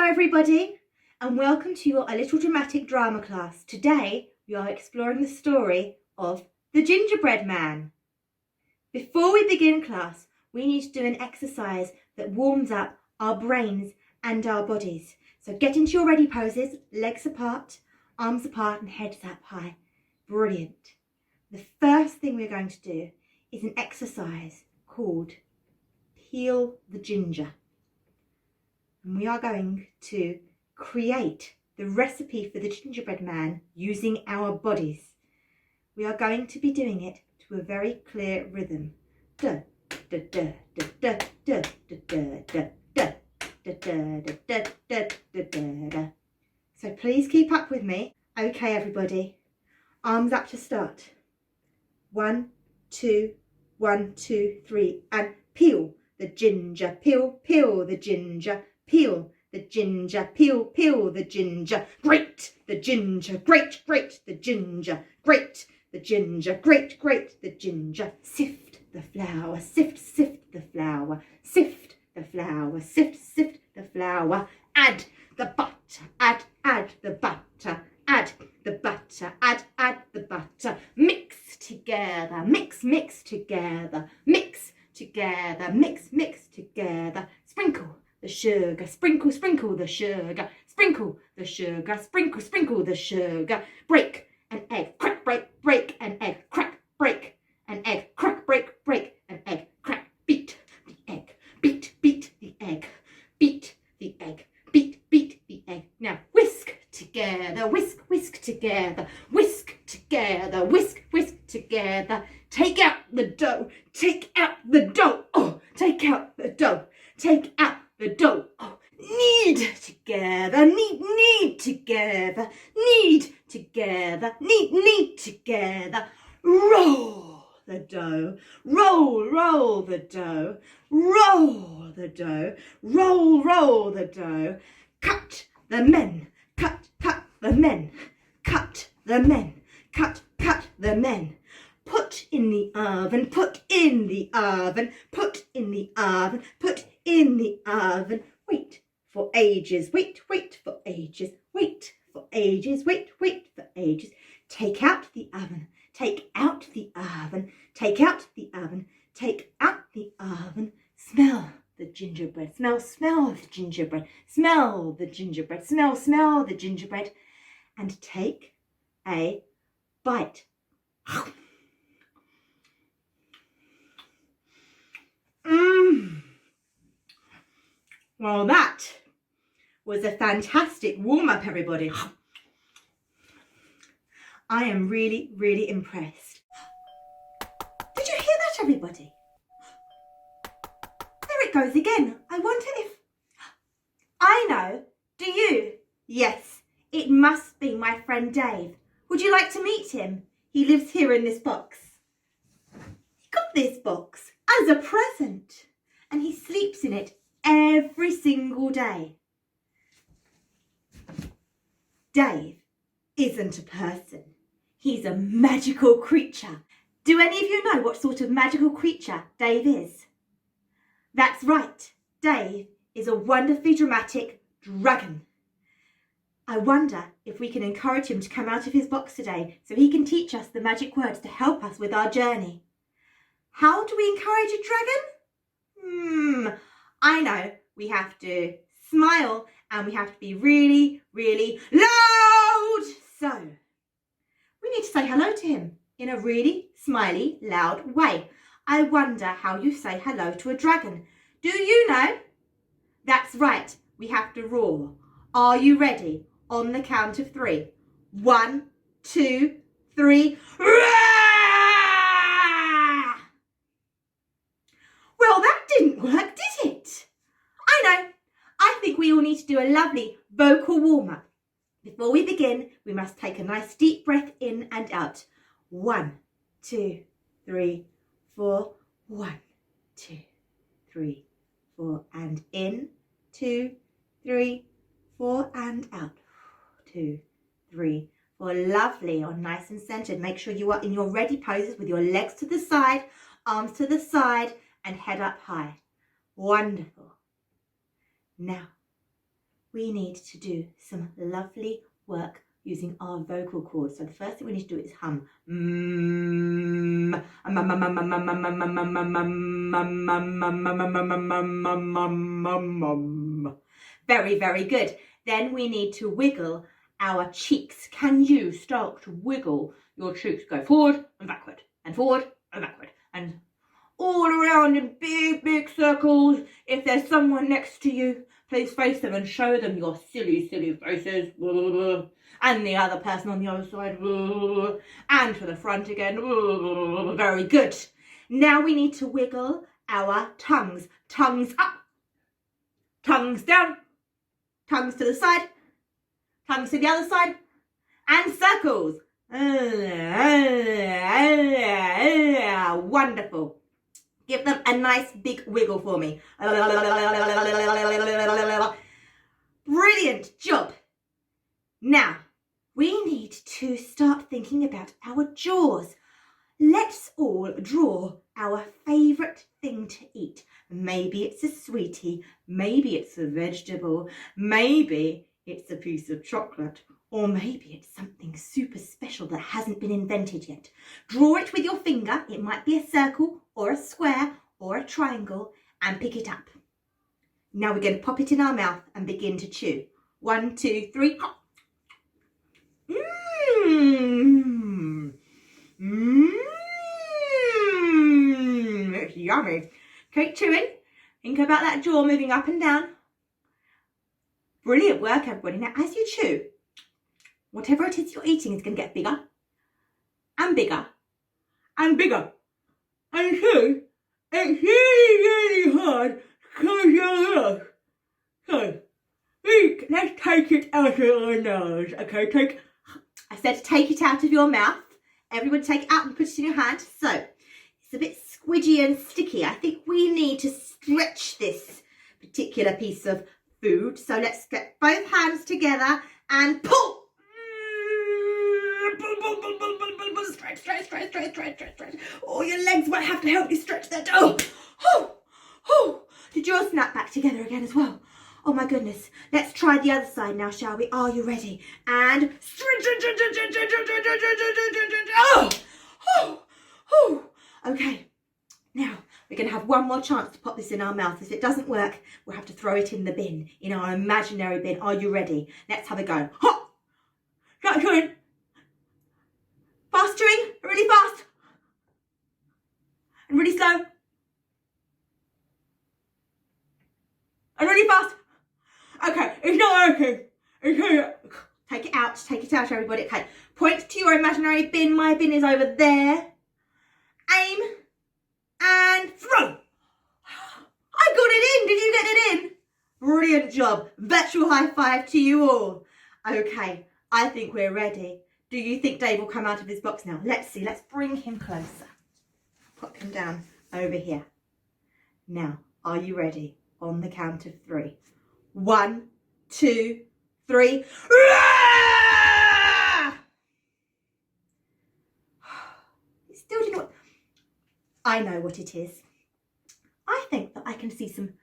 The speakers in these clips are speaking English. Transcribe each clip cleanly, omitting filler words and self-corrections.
Hello everybody and welcome to your A Little Dramatic Drama class. Today we are exploring the story of the Gingerbread Man. Before we begin class, we need to do an exercise that warms up our brains and our bodies. So get into your ready poses, legs apart, arms apart and heads up high. Brilliant. The first thing we're going to do is an exercise called Peel the Ginger. And we are going to create the recipe for the gingerbread man using our bodies. We are going to be doing it to a very clear rhythm. Da, da, da, da, da, da, da, da, da, da, da, da, da, da, da, da. So please keep up with me. Okay, everybody. Arms up to start. 1, 2, 1, 2, 3, and peel the ginger, peel, peel the ginger. Peel the ginger, peel, peel the ginger. Grate the ginger, grate, grate the ginger. Grate the ginger, grate, grate the ginger. Sift the flour, sift, sift the flour. Sift the flour, sift, sift the flour. Add the butter, add the butter. Add the butter, add the butter. Mix together, mix together. Mix together, mix together. Sprinkle the sugar, sprinkle the sugar, sprinkle the sugar, sprinkle the sugar. Break an egg, crack, break an egg, crack, break an egg, crack, break an egg, crack. Beat the egg, beat the egg, beat the egg, beat the egg. Now whisk together, whisk together, whisk together, whisk together. Take out the dough, take out the dough, oh, take out the dough, take out the dough. Oh, knead together, knead together, knead together, knead together. Roll the dough, roll the dough, roll the dough, roll the dough. Cut the men, cut the men, cut the men, cut the men. Put in the oven, put in the oven, put in the oven, put in the oven. Wait for ages, wait for ages, wait for ages, wait for ages. Take out the oven, take out the oven, take out the oven, take out the oven. Smell the gingerbread, smell the gingerbread, smell the gingerbread, smell the gingerbread, and take a bite. Well, that was a fantastic warm-up, everybody. I am really impressed. Did you hear that, everybody? There it goes again. I wonder if... I know. Do you? Yes, it must be my friend Dave. Would you like to meet him? He lives here in this box. He got this box as a present and he sleeps in it every single day. Dave isn't a person. He's a magical creature. Do any of you know what sort of magical creature Dave is? That's right. Dave is a wonderfully dramatic dragon. I wonder if we can encourage him to come out of his box today so he can teach us the magic words to help us with our journey. How do we encourage a dragon? I know. We have to smile and we have to be really loud. So we need to say hello to him in a really smiley, loud way. I wonder how you say hello to a dragon. Do you know? That's right. We have to roar. Are you ready? On the count of 3. 1, 2, 3. Well, that didn't work, did it? I know. I think we all need to do a lovely vocal warm-up. Before we begin, we must take a nice deep breath in and out. 1, 2, 3, 4. 1, 2, 3, 4. And in. 2, 3, 4. And out. 2, 3, 4. Lovely. Or nice and centered. Make sure you are in your ready poses with your legs to the side, arms to the side, and head up high. Wonderful. Now, we need to do some lovely work using our vocal cords. So the first thing we need to do is hum. Very, very good. Then we need to wiggle our cheeks. Can you start to wiggle your cheeks? Go forward and backward, and forward and backward, and all around in big, big circles. If there's someone next to you, please face them and show them your silly, silly faces. And the other person on the other side. And to the front again. Very good. Now we need to wiggle our tongues. Tongues up. Tongues down. Tongues to the side. Tongues to the other side. And circles. Wonderful. Give them a nice big wiggle for me. Brilliant job. Now, we need to start thinking about our jaws. Let's all draw our favourite thing to eat. Maybe it's a sweetie, maybe it's a vegetable, maybe it's a piece of chocolate, or maybe it's something super special that hasn't been invented yet. Draw it with your finger. It might be a circle or a square or a triangle, and pick it up. Now we're going to pop it in our mouth and begin to chew. 1, 2, 3. Mmm. Mmm. It's yummy. Keep chewing. Think about that jaw moving up and down. Brilliant work, everybody. Now, as you chew, whatever it is you're eating is going to get bigger and bigger and bigger. And so, it's really, really hard to close your mouth. So, let's take it out of our nose. Okay, I said take it out of your mouth. Everyone take it out and put it in your hand. So, it's a bit squidgy and sticky. I think we need to stretch this particular piece of food. So let's get both hands together and pull. Stretch, stretch, stretch, stretch, stretch, stretch, stretch. Oh, your legs might have to help you stretch that. Oh. Did yours snap back together again as well? Oh my goodness. Let's try the other side now, shall we? Are you ready? And stretch. Oh. Okay. Now, we're going to have one more chance to pop this in our mouth. If it doesn't work, we'll have to throw it in the bin, in our imaginary bin. Are you ready? Let's have a go. Hop! Start chewing. Fast chewing, really fast. And really slow. And really fast. Okay, it's not working. Take it out, everybody. Okay, point to your imaginary bin. My bin is over there. Aim. And throw. I got it in. Did you get it in? Brilliant job. Virtual high five to you all. Okay, I think we're ready. Do you think Dave will come out of his box now? Let's see. Let's bring him closer. Pop him down over here. Now, are you ready? On the count of 3. 1, 2, 3. It still didn't work. I know what it is. I think that I can see some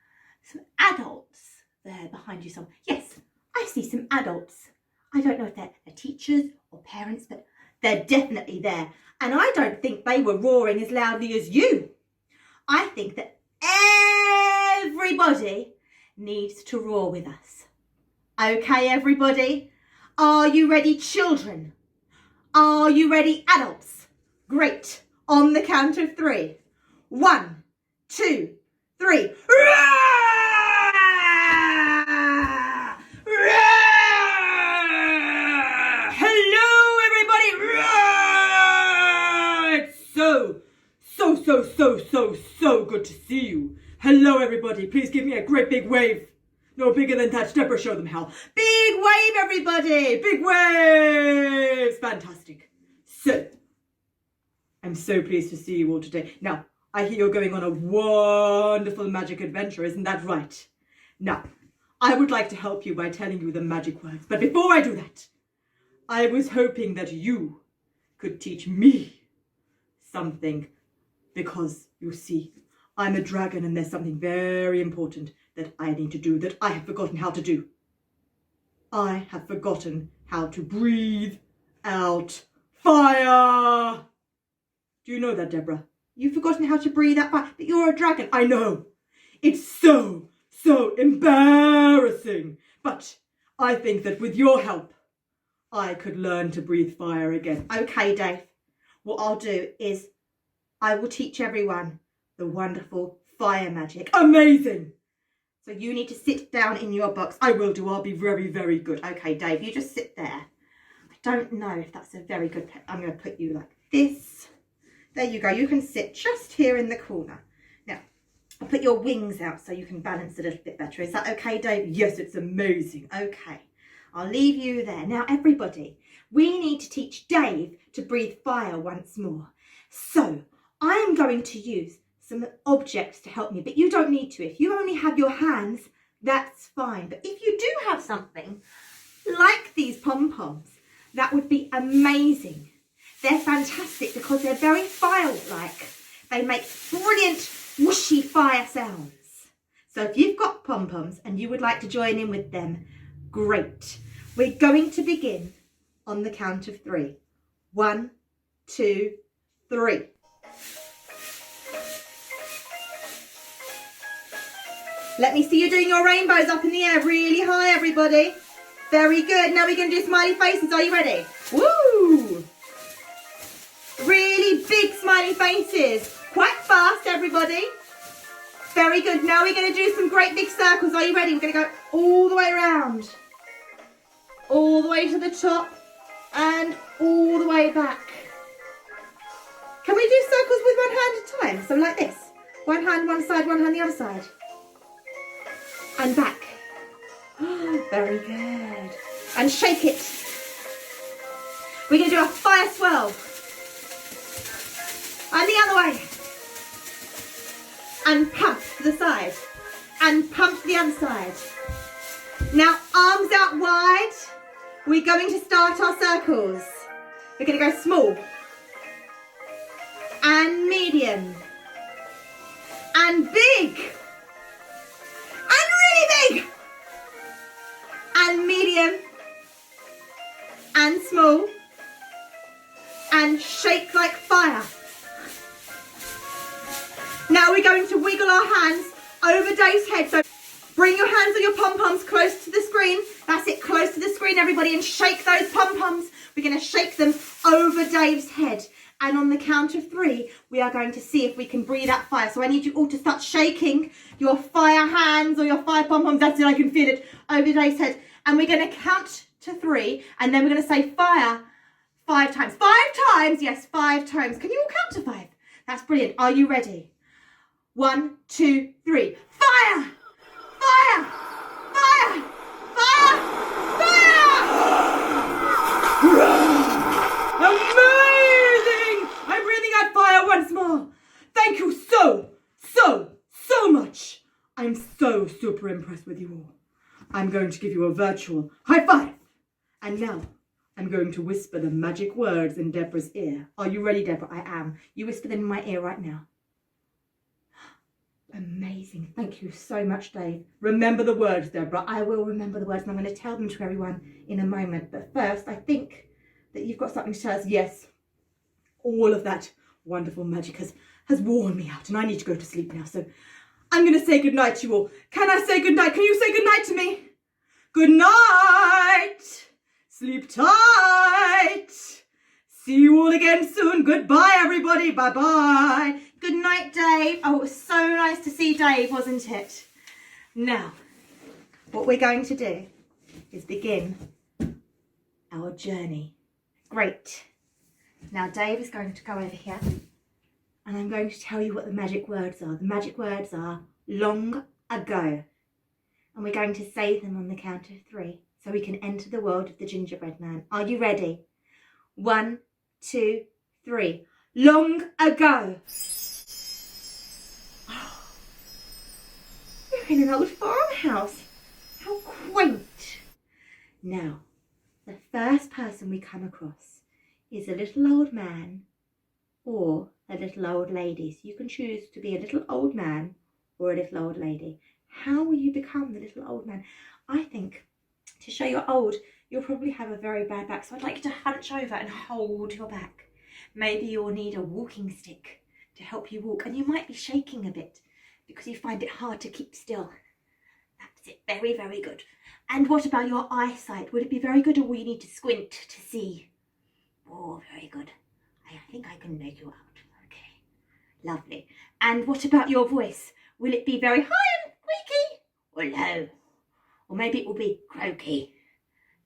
adults there behind you. Yes, I see some adults. I don't know if they're teachers or parents, but they're definitely there. And I don't think they were roaring as loudly as you. I think that everybody needs to roar with us. Okay, everybody? Are you ready, children? Are you ready, adults? Great. On the count of 3. 1, 2, 3. Hello, everybody. It's so good to see you. Hello, everybody. Please give me a great big wave. No bigger than that. Step or show them how. Big wave, everybody. Big waves. Fantastic. So, I'm so pleased to see you all today. Now, I hear you're going on a wonderful magic adventure, isn't that right? Now, I would like to help you by telling you the magic words. But before I do that, I was hoping that you could teach me something. Because, you see, I'm a dragon and there's something very important that I need to do that I have forgotten how to do. I have forgotten how to breathe out fire. Do you know that, Deborah? You've forgotten how to breathe out fire, but you're a dragon. I know. It's so embarrassing. But I think that with your help, I could learn to breathe fire again. Okay, Dave. What I'll do is I will teach everyone the wonderful fire magic. Amazing. So you need to sit down in your box. I will do. I'll be very, very good. Okay, Dave, you just sit there. I don't know if that's a very good... I'm going to put you like this. There you go. You can sit just here in the corner. Now, I'll put your wings out so you can balance a little bit better. Is that okay, Dave? Yes, it's amazing. Okay. I'll leave you there. Now, everybody, we need to teach Dave to breathe fire once more. So, I'm going to use some objects to help me, but you don't need to. If you only have your hands, that's fine. But if you do have something like these pom-poms, that would be amazing. They're fantastic because they're very fire-like. They make brilliant whooshy fire sounds. So if you've got pom-poms and you would like to join in with them, great. We're going to begin on the count of 3. 1, 2, 3. Let me see you doing your rainbows up in the air really high, everybody. Very good. Now we're going to do smiley faces. Are you ready? Woo! Really big smiley faces. Quite fast, everybody. Very good. Now we're going to do some great big circles. Are you ready? We're going to go all the way around. All the way to the top and all the way back. Can we do circles with one hand at a time? So like this. One hand one side, one hand the other side. And back. Oh, very good. And shake it. We're going to do a fire swirl. And the other way. And pump to the side. And pump to the other side. Now, arms out wide. We're going to start our circles. We're going to go small. And medium. And big. And really big. And medium. And small. And shake like fire. Now we're going to wiggle our hands over Dave's head. So bring your hands or your pom-poms close to the screen. That's it, close to the screen, everybody, and shake those pom-poms. We're going to shake them over Dave's head. And on the count of 3, we are going to see if we can breathe out fire. So I need you all to start shaking your fire hands or your fire pom-poms. That's it, I can feel it, over Dave's head. And we're going to count to 3, and then we're going to say fire 5 times. 5 times? Yes, 5 times. Can you all count to 5? That's brilliant. Are you ready? 1, 2, 3. Fire! Fire! Fire! Fire! Fire! Amazing! I'm breathing out fire once more. Thank you so much. I'm so super impressed with you all. I'm going to give you a virtual high five. And now I'm going to whisper the magic words in Deborah's ear. Are you ready, Deborah? I am. You whisper them in my ear right now. Amazing. Thank you so much, Dave. Remember the words, Deborah. I will remember the words, and I'm going to tell them to everyone in a moment. But first, I think that you've got something to tell us. Yes, all of that wonderful magic has worn me out, and I need to go to sleep now. So I'm going to say goodnight to you all. Can I say goodnight? Can you say goodnight to me? Good night. Sleep tight. See you all again soon. Goodbye, everybody. Bye-bye. Good night, Dave. Oh, it was so nice to see Dave, wasn't it? Now, what we're going to do is begin our journey. Great. Now, Dave is going to go over here, and I'm going to tell you what the magic words are. The magic words are long ago. And we're going to say them on the count of 3 so we can enter the world of the gingerbread man. Are you ready? 1, 2, 3. Long ago. We're in an old farmhouse. How quaint. Now, the first person we come across is a little old man or a little old lady. So you can choose to be a little old man or a little old lady. How will you become the little old man? I think To show you're old, you'll probably have a very bad back, so I'd like you to hunch over and hold your back. Maybe you'll need a walking stick to help you walk, and you might be shaking a bit because you find it hard to keep still. That's it, very, very good. And what about your eyesight? Would it be very good, or will you need to squint to see? Oh, very good. I think I can make you out. Okay, lovely. And what about your voice? Will it be very high and squeaky, or low? Or maybe it will be croaky.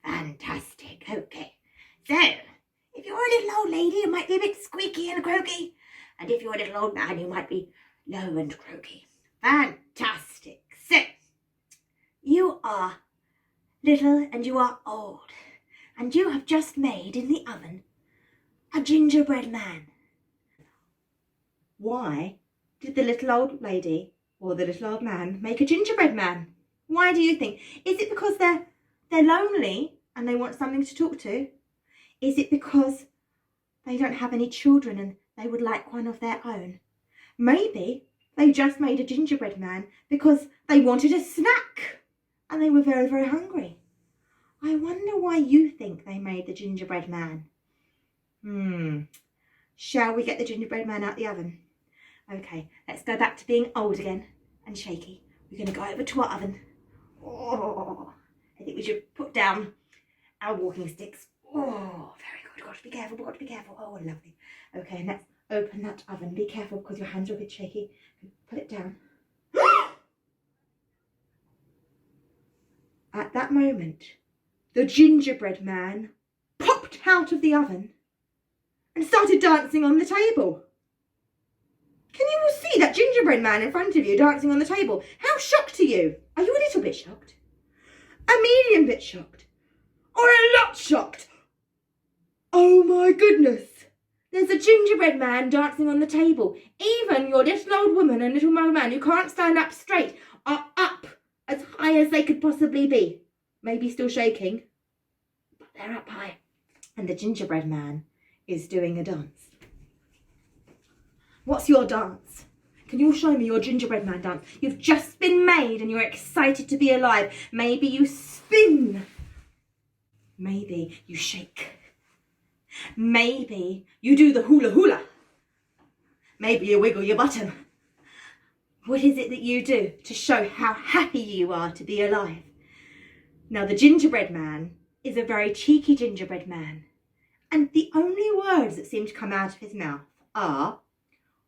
Fantastic, okay. So, if you're a little old lady, it might be a bit squeaky and croaky. And if you're a little old man, you might be low and croaky. Fantastic. So, you are little and you are old. And you have just made in the oven a gingerbread man. Why did the little old lady or the little old man make a gingerbread man? Why do you think? Is it because they're lonely and they want something to talk to? Is it because they don't have any children and they would like one of their own? Maybe they just made a gingerbread man because they wanted a snack and they were very, very hungry. I wonder why you think they made the gingerbread man. Shall we get the gingerbread man out the oven? Okay, let's go back to being old again and shaky. We're going to go over to our oven. Oh, I think we should put down our walking sticks. Oh, very good. Got to be careful, got to be careful. Oh, lovely. Okay, and let's open that oven. Be careful because your hands are a bit shaky. Put it down. At that moment, the gingerbread man popped out of the oven and started dancing on the table. Can you all see that gingerbread man in front of you dancing on the table? How shocked are you? Are you a little bit shocked? A medium bit shocked? Or a lot shocked? Oh my goodness! There's a gingerbread man dancing on the table. Even your little old woman and little old man who can't stand up straight are up as high as they could possibly be. Maybe still shaking, but they're up high. And the gingerbread man is doing a dance. What's your dance? Can you all show me your gingerbread man dance? You've just been made and you're excited to be alive. Maybe you spin. Maybe you shake. Maybe you do the hula hula. Maybe you wiggle your bottom. What is it that you do to show how happy you are to be alive? Now, the gingerbread man is a very cheeky gingerbread man. And the only words that seem to come out of his mouth are,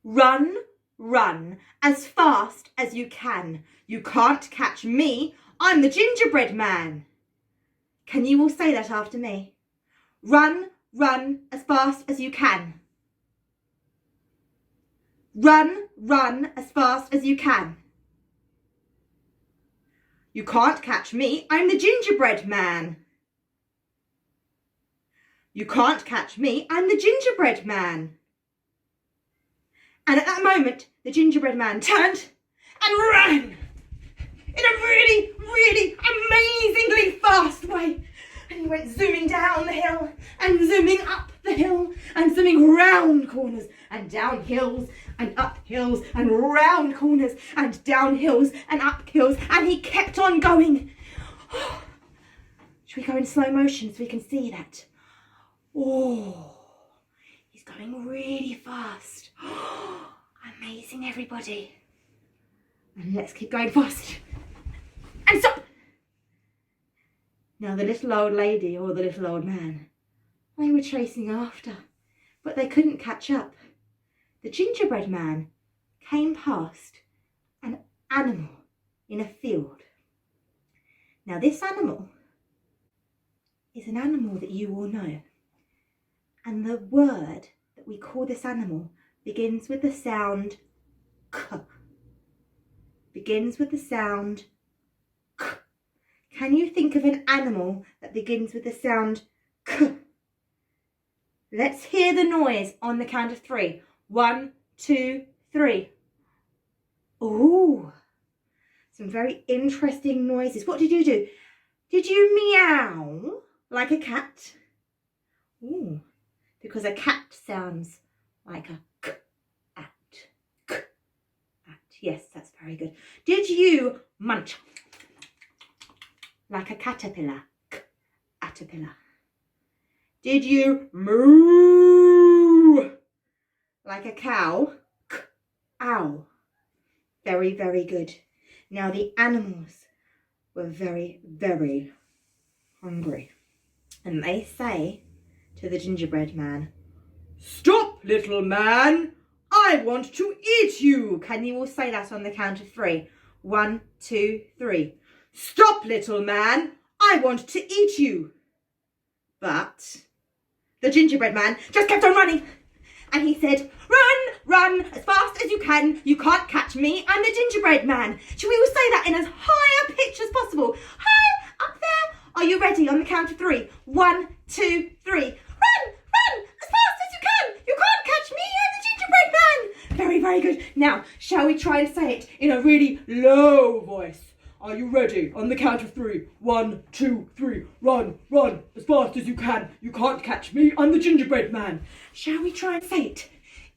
run, run, as fast as you can. You can't catch me. I'm the gingerbread man. Can you all say that after me? Run, run, as fast as you can. Run, run, as fast as you can. You can't catch me. I'm the gingerbread man. You can't catch me. I'm the gingerbread man. And at that moment, the gingerbread man turned and ran in a really, really amazingly fast way. And he went zooming down the hill and zooming up the hill and zooming round corners and down hills and up hills and round corners and down hills and up hills. And he kept on going. Should we go in slow motion so we can see that? Oh, he's going really fast. Amazing, everybody. And let's keep going fast. And stop. Now the little old lady or the little old man, they were chasing after, but they couldn't catch up. The gingerbread man came past an animal in a field. Now this animal is an animal that you all know. And the word that we call this animal begins with the sound k. Begins with the sound k. Can you think of an animal that begins with the sound k? Let's hear the noise on the count of 3. 1, 2, 3. Ooh, some very interesting noises. What did you do? Did you meow like a cat? Ooh, because a cat sounds like a k at. K at. Yes, that's very good. Did you munch like a caterpillar? caterpillar? Did you moo like a cow? Ow. Very, very good. Now the animals were very, very hungry. And they say to the gingerbread man, "Stop, little man. I want to eat you." Can you all say that on the count of 3? 1, 2, 3. "Stop, little man. I want to eat you." But the gingerbread man just kept on running. And he said, "Run, run, as fast as you can. You can't catch me. I'm the gingerbread man." Shall we all say that in as high a pitch as possible? Hi, up there. Are you ready on the count of 3? 1, 2, 3. Run, run, as fast as you can. You can't catch me. I'm the gingerbread man. Very, very good. Now, shall we try and say it in a really low voice? Are you ready? On the count of 3. 1, 2, 3. Run, run, as fast as you can. You can't catch me. I'm the gingerbread man. Shall we try and say it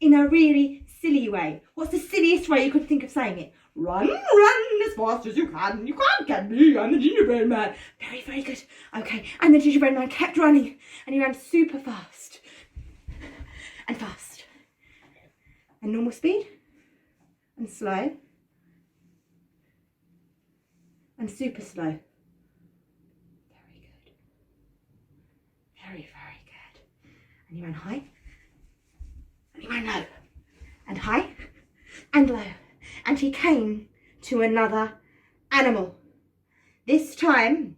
in a really silly way? What's the silliest way you could think of saying it? Run, run, as fast as you can. You can't catch me. I'm the gingerbread man. Very, very good. Okay, and the gingerbread man kept running, and he ran super fast. And fast. And normal speed. And slow. And super slow. Very good. Very, very good. And he ran high. And he ran low. And high. And low. And he came to another animal. This time,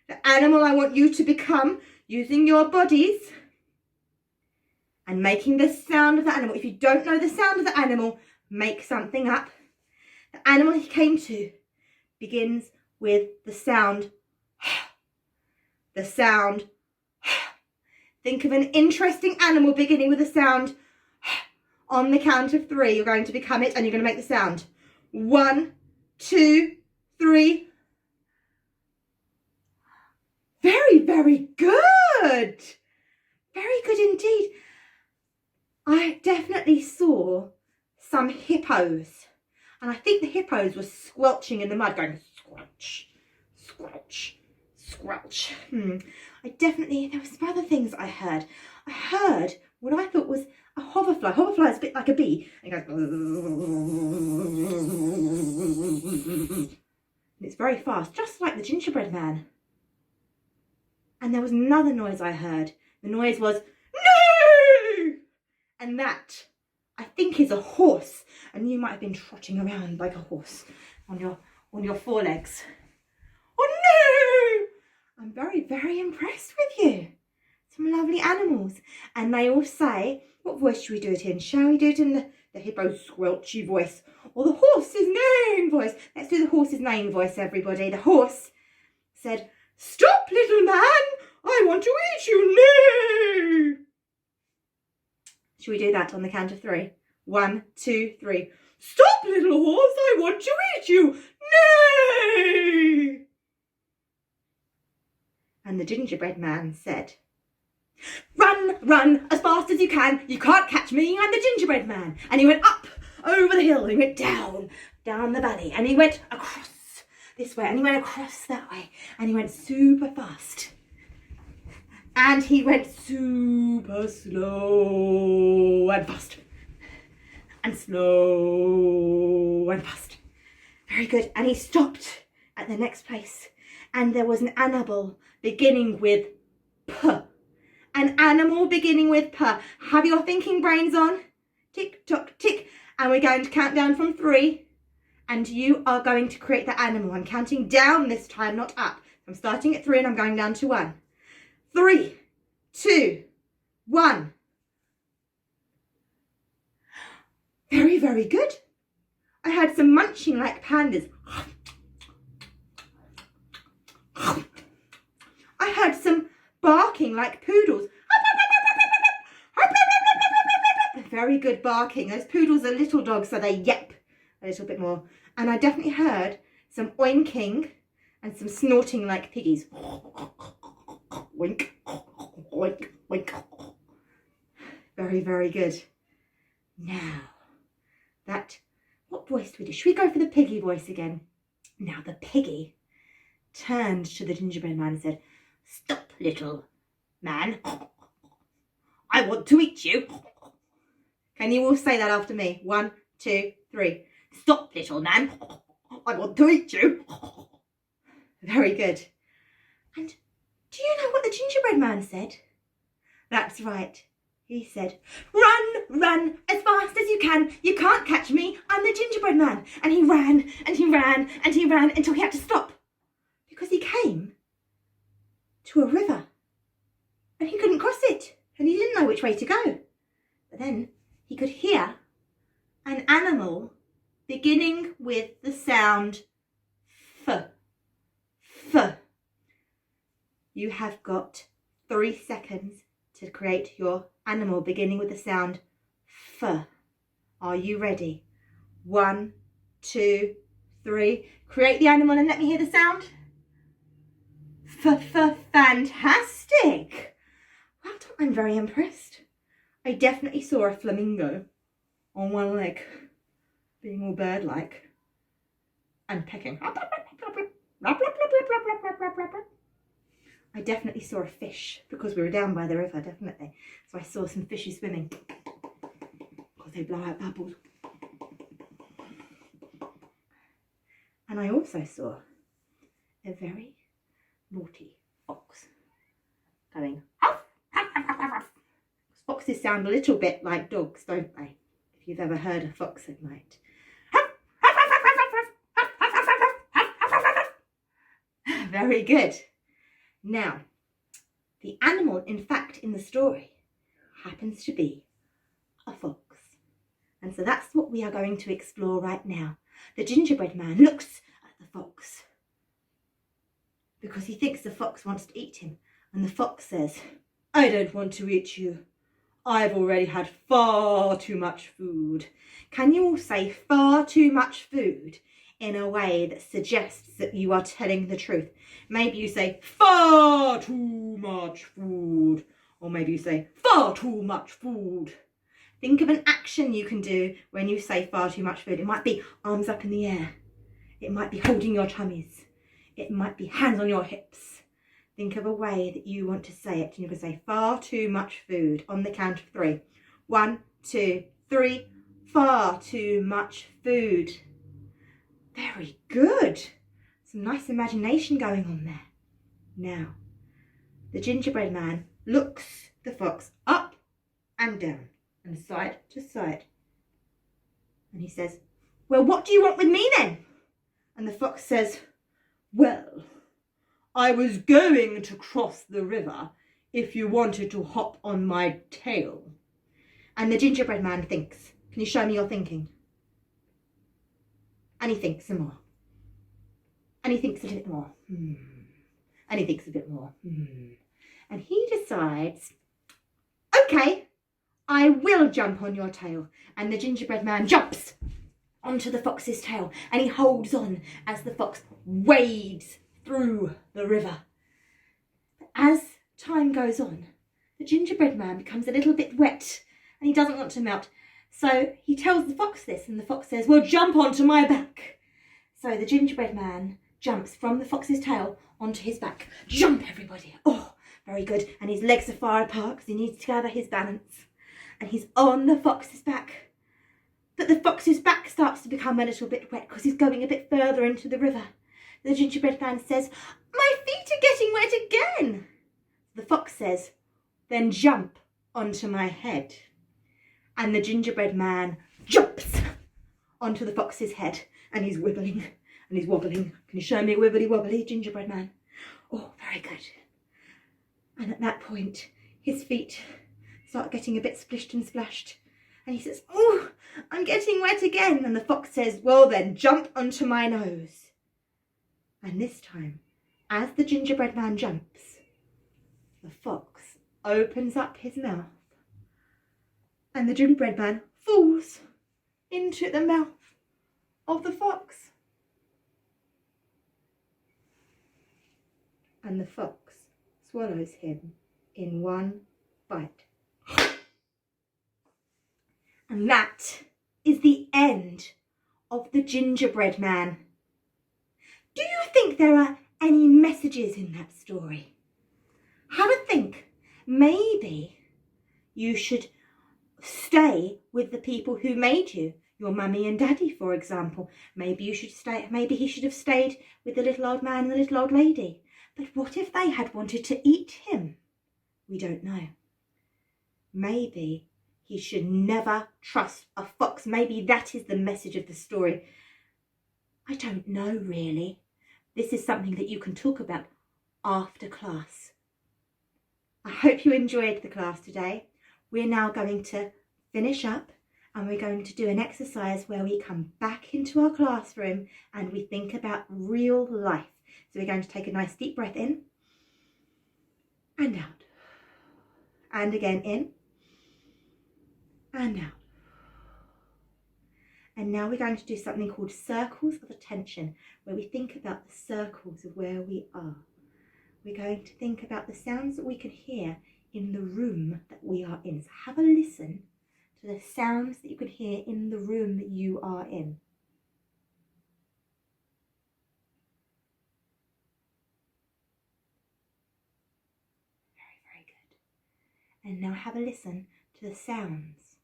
the animal I want you to become, using your bodies and making the sound of the animal. If you don't know the sound of the animal, make something up. The animal he came to begins with the sound. The sound. Think of an interesting animal beginning with the sound. On the count of 3, you're going to become it and you're going to make the sound. 1, 2, 3. Very, very good. Very good indeed. I definitely saw some hippos. And I think the hippos were squelching in the mud, going squelch, squelch, squelch. There were some other things I heard. I heard what I thought was a hoverfly. Hoverfly is a bit like a bee. And it goes, and it's very fast, just like the gingerbread man. And there was another noise I heard. The noise was, "No!" And that, I think, is a horse. And you might have been trotting around like a horse on your forelegs. Oh no! I'm very, very impressed with you. Some lovely animals. And they all say, what voice should we do it in? Shall we do it in the hippo's squelchy voice or the horse's neighing voice? Let's do the horse's neighing voice, everybody. The horse said, "Stop, little man. I want to eat you. No!" Should we do that on the count of 3? 1, 2, 3. "Stop, little horse. I want to eat you. No!" And the gingerbread man said, "Run, run, as fast as you can. You can't catch me. I'm the gingerbread man." And he went up over the hill. And he went down the valley. And he went across this way. And he went across that way. And he went super fast. And he went super slow and fast. And slow and fast. Very good. And he stopped at the next place. And there was an animal beginning with P. An animal beginning with P. Have your thinking brains on. Tick, tock, tick. And we're going to count down from 3. And you are going to create the animal. I'm counting down this time, not up. I'm starting at 3 and I'm going down to 1. 3, 2, 1. Very, very good. I had some munching like pandas. I had some barking like poodles. Very good barking. Those poodles are little dogs, so they yelp a little bit more. And I definitely heard some oinking and some snorting like piggies. Oink, oink, oink. Very, very good. Now, what voice do we do? Should we go for the piggy voice again? Now, the piggy turned to the gingerbread man and said, "Stop, little man. I want to eat you. Can you all say that after me? 1, 2, 3. Stop, little man. I want to eat you. Very good. And do you know what the gingerbread man said? That's right. He said, run, run as fast as you can. You can't catch me. I'm the gingerbread man. And he ran and he ran and he ran until he had to stop because he came to a river and he couldn't cross it and he didn't know which way to go. But then he could hear an animal beginning with the sound F. F. You have got 3 seconds to create your animal beginning with the sound F. Are you ready? 1, 2, 3. Create the animal and let me hear the sound. F. Fantastic. Well done, I'm very impressed. I definitely saw a flamingo on one leg, being all bird-like and pecking. I definitely saw a fish because we were down by the river, definitely. So I saw some fishes swimming because they blow out bubbles. And I also saw a very naughty fox going, huff, huff, huff, huff, huff. Foxes sound a little bit like dogs, don't they? If you've ever heard a fox at night. Very good. Now, the animal, in fact, in the story happens to be a fox. And so that's what we are going to explore right now. The gingerbread man looks at the fox because he thinks the fox wants to eat him. And the fox says, I don't want to eat you. I've already had far too much food. Can you all say far too much food in a way that suggests that you are telling the truth? Maybe you say far too much food, or maybe you say far too much food. Think of an action you can do when you say far too much food. It might be arms up in the air. It might be holding your tummies. It might be hands on your hips. Think of a way that you want to say it. And you can say far too much food on the count of 3. 1, 2, 3. Far too much food. Very good. Some nice imagination going on there. Now, the gingerbread man looks the fox up and down and side to side. And he says, well, what do you want with me then? And the fox says, well, I was going to cross the river if you wanted to hop on my tail. And the gingerbread man thinks, can you show me your thinking? And he thinks some more. And he thinks a little bit more. And he thinks a bit more. And he decides, okay, I will jump on your tail. And the gingerbread man jumps onto the fox's tail and he holds on as the fox wades through the river. As time goes on, the gingerbread man becomes a little bit wet and he doesn't want to melt. So he tells the fox this and the fox says, well, jump onto my back. So the gingerbread man jumps from the fox's tail onto his back. Jump, everybody. Oh, very good. And his legs are far apart because he needs to gather his balance. And he's on the fox's back. But the fox's back starts to become a little bit wet because he's going a bit further into the river. The gingerbread man says, my feet are getting wet again. The fox says, then jump onto my head. And the gingerbread man jumps onto the fox's head and he's wibbling and he's wobbling. Can you show me a wibbly wobbly, gingerbread man? Oh, very good. And at that point, his feet start getting a bit splished and splashed. And he says, oh, I'm getting wet again. And the fox says, well then, jump onto my nose. And this time, as the gingerbread man jumps, the fox opens up his mouth and the gingerbread man falls into the mouth of the fox. And the fox swallows him in one bite. And that is the end of the gingerbread man. Do you think there are any messages in that story? Have a think. Maybe you should stay with the people who made you, your mummy and daddy, for example. Maybe he should have stayed with the little old man and the little old lady. But what if they had wanted to eat him? We don't know. Maybe he should never trust a fox. Maybe that is the message of the story. I don't know, really. This is something that you can talk about after class. I hope you enjoyed the class today. We're now going to finish up and we're going to do an exercise where we come back into our classroom and we think about real life. So we're going to take a nice deep breath in and out. And again in and out. And now we're going to do something called circles of attention, where we think about the circles of where we are. We're going to think about the sounds that we can hear in the room that we are in. So have a listen to the sounds that you can hear in the room that you are in. Very, very good. And now have a listen to the sounds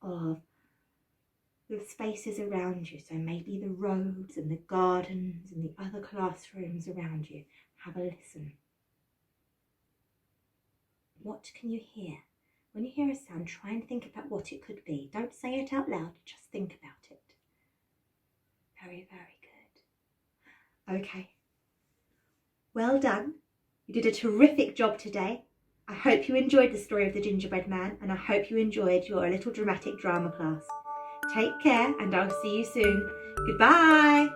of the spaces around you. So maybe the roads and the gardens and the other classrooms around you. Have a listen. What can you hear? When you hear a sound, try and think about what it could be. Don't say it out loud, just think about it. Very, very good. Okay. Well done. You did a terrific job today. I hope you enjoyed the story of the Gingerbread Man, and I hope you enjoyed your little dramatic drama class. Take care, and I'll see you soon. Goodbye.